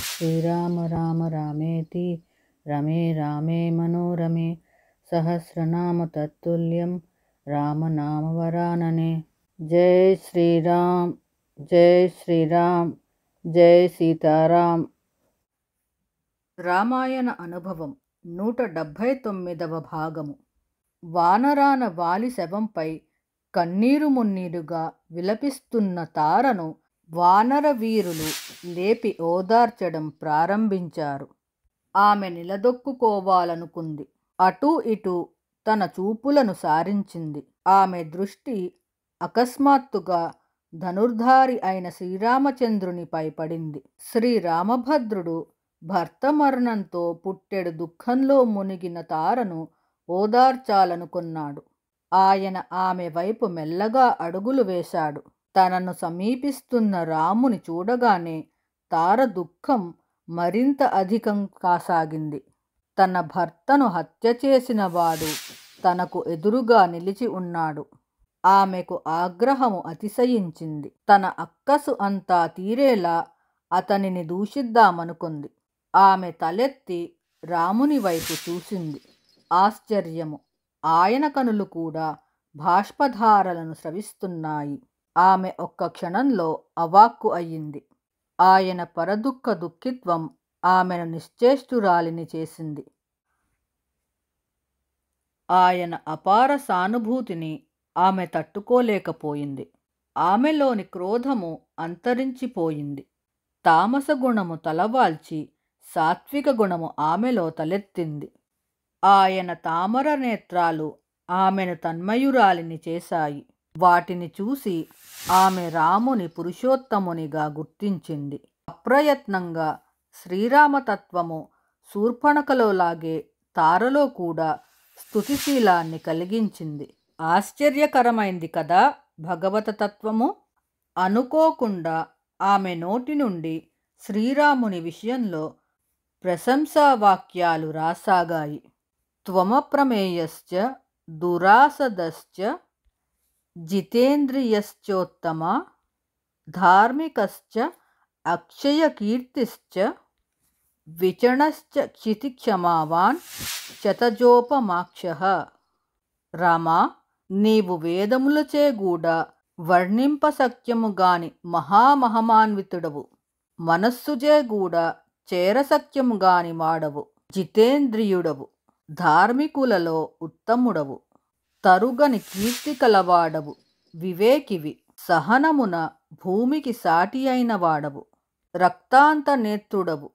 శ్రీరామ రామ రామేతి రమే రామే మనోరమే సహస్రనామ తత్తుల్యం రామనామవరాననే. జై శ్రీరామ్, జై శ్రీరామ్, జై సీతారాం. రామాయణ అనుభవం 179వ భాగము. వానరాన వాలి శవంపై కన్నీరు మున్నీరుగా విలపిస్తున్న తారను వానర వీరులు లేపి ఓదార్చడం ప్రారంభించారు. ఆమె నిలదొక్కుకోవాలనుకుంది. అటూ ఇటూ తన చూపులను సారించింది. ఆమె దృష్టి అకస్మాత్తుగా ధనుర్ధారి అయిన శ్రీరామచంద్రునిపై పడింది. శ్రీరామభద్రుడు భర్త మరణంతో పుట్టెడు దుఃఖంలో మునిగిన తారను ఓదార్చాలనుకున్నాడు. ఆయన ఆమె వైపు మెల్లగా అడుగులు వేశాడు. తనను సమీపిస్తున్న రాముని చూడగానే తార దుఃఖం మరింత అధికం కాసాగింది. తన భర్తను హత్య చేసిన వాడు తనకు ఎదురుగా నిలిచి ఉన్నాడు. ఆమెకు ఆగ్రహము అతిశయించింది. తన అక్కసు అంతా తీరేలా అతనిని దూషిద్దామనుకుంది. ఆమె తలెత్తి రాముని వైపు చూసింది. ఆశ్చర్యము! ఆయన కనులు కూడా బాష్పధారలను స్రవిస్తున్నాయి. ఆమె ఒక్క క్షణంలో అవాక్కు అయ్యింది. ఆయన పరదుఃఖ దుఃఖిత్వం ఆమెను నిశ్చేష్టురాలిని చేసింది. ఆయన అపార సానుభూతిని ఆమె తట్టుకోలేకపోయింది. ఆమెలోని క్రోధము అంతరించిపోయింది. తామస గుణము తలవాల్చి సాత్విక గుణము ఆమెలో తలెత్తింది. ఆయన తామర నేత్రాలు ఆమెను తన్మయురాలిని చేశాయి. వాటిని చూసి ఆమె రాముని పురుషోత్తమునిగా గుర్తించింది. అప్రయత్నంగా శ్రీరామతత్వము శూర్పణఖలోలాగే తారలో కూడా స్తుతిశీలాన్ని కలిగించింది. ఆశ్చర్యకరమైంది కదా భగవత తత్వము! అనుకోకుండా ఆమె నోటి నుండి శ్రీరాముని విషయంలో ప్రశంసావాక్యాలు రాసాగాయి. త్వమప్రమేయశ్చ దురాసదశ్చ జితేంద్రియశ్చోత్తమ ధార్మికశ్చ అక్షయకీర్తిశ్చ విచణశ్చ క్షితిక్షమావాన్ శతజోపమాక్షః. రామా, నీవు వేదములచే గూడా వర్ణింపశక్యముగాని మహామహమాన్వితుడవు. మనస్సుచే గూడా చేరశక్యముగాని వాడవు. జితేంద్రియుడవు, ధార్మికులలో ఉత్తముడవు, తరుగని కీర్తి కలవాడవు, వివేకివి, సహనమున భూమికి సాటి అయిన వాడవు, రక్తాంత నేత్రుడవు.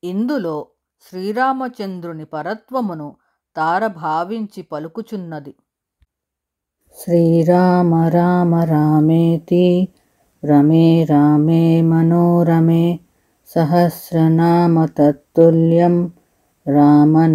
ఇందులో శ్రీరామచంద్రుని పరత్వమును తార భావించి పలుకుచున్నది. శ్రీరామ రామ రామేతి రమే రామే మనోరమే సహస్రనామ తత్తుల్యం రామనామవరాననే.